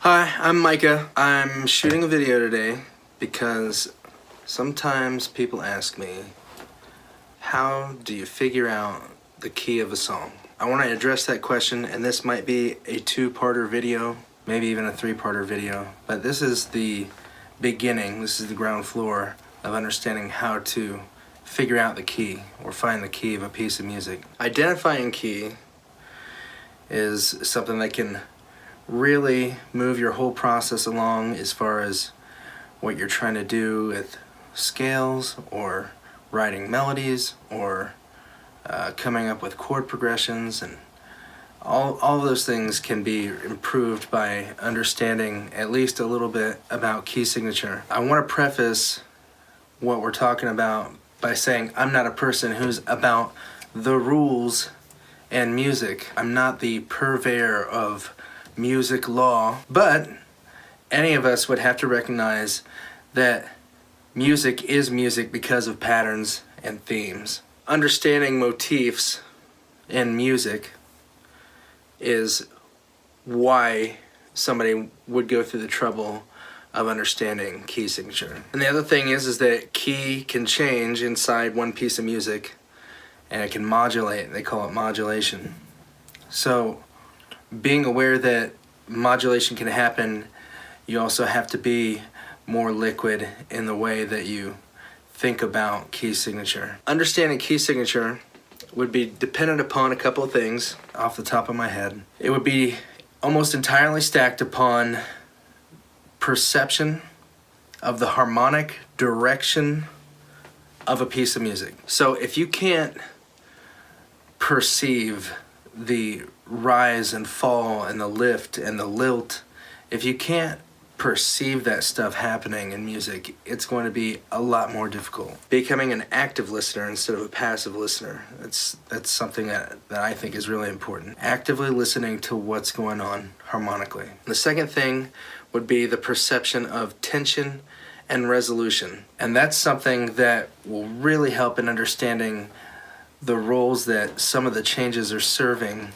Hi, I'm Micah. I'm shooting a video today because sometimes people ask me, how do you figure out the key of a song? I want to address that question, and this might be a two-parter video, maybe even a three-parter video, but this is the beginning, this is the ground floor of understanding how to figure out the key or find the key of a piece of music. Identifying key is something that can really move your whole process along as far as what you're trying to do with scales or writing melodies or coming up with chord progressions, and all of those things can be improved by understanding at least a little bit about key signature. I want to preface what we're talking about by saying I'm not a person who's about the rules and music. I'm not the purveyor of music law, but any of us would have to recognize that music is music because of patterns and themes. Understanding motifs in music is why somebody would go through the trouble of understanding key signature. And the other thing is that key can change inside one piece of music, and it can modulate. They call it modulation. So being aware that modulation can happen, you also have to be more liquid in the way that you think about key signature. Understanding key signature would be dependent upon a couple of things off the top of my head. It would be almost entirely stacked upon perception of the harmonic direction of a piece of music. So if you can't perceive the rise and fall and the lift and the lilt, if you can't perceive that stuff happening in music, it's going to be a lot more difficult. Becoming an active listener instead of a passive listener, that's something that I think is really important. Actively listening to what's going on harmonically. The second thing would be the perception of tension and resolution, and that's something that will really help in understanding the roles that some of the changes are serving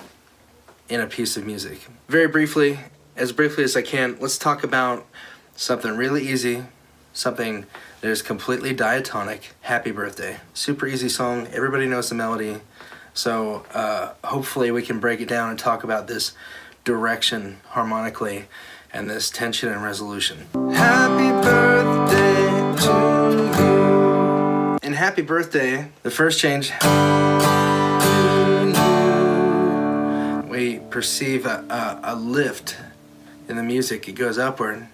in a piece of music. Very briefly, as briefly as I can, let's talk about something really easy, something that is completely diatonic. Happy Birthday. Super easy song, everybody knows the melody, so hopefully we can break it down and talk about this direction harmonically and this tension and resolution. Happy birthday to you. In Happy Birthday, the first change, we perceive a lift in the music. It goes upward,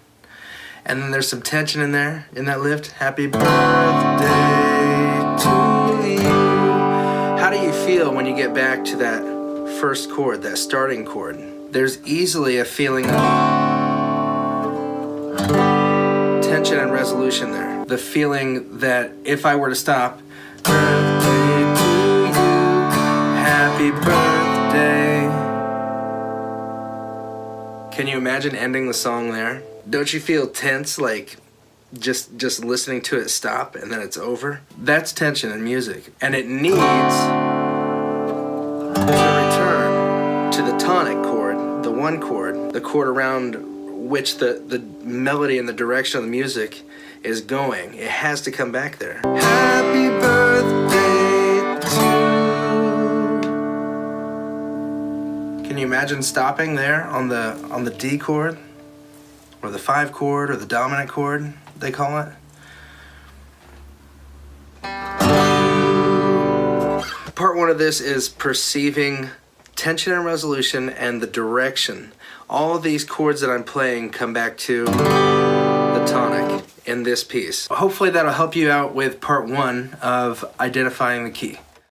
and then there's some tension in there, in that lift. Happy birthday to you. How do you feel when you get back to that first chord, that starting chord? There's easily a feeling of tension and resolution there. The feeling that if I were to stop, birthday to you, happy birthday. Can you imagine ending the song there? Don't you feel tense, like just listening to it stop and then it's over? That's tension in music, and it needs to return to the tonic chord, the one chord, the chord around which the melody and the direction of the music is going. It has to come back there. Happy birthday to... Can you imagine stopping there on the D chord, or the 5 chord, or the dominant chord, they call it? Part one of this is perceiving tension and resolution and the direction. All of these chords that I'm playing come back to the tonic in this piece. Hopefully that'll help you out with part one of identifying the key.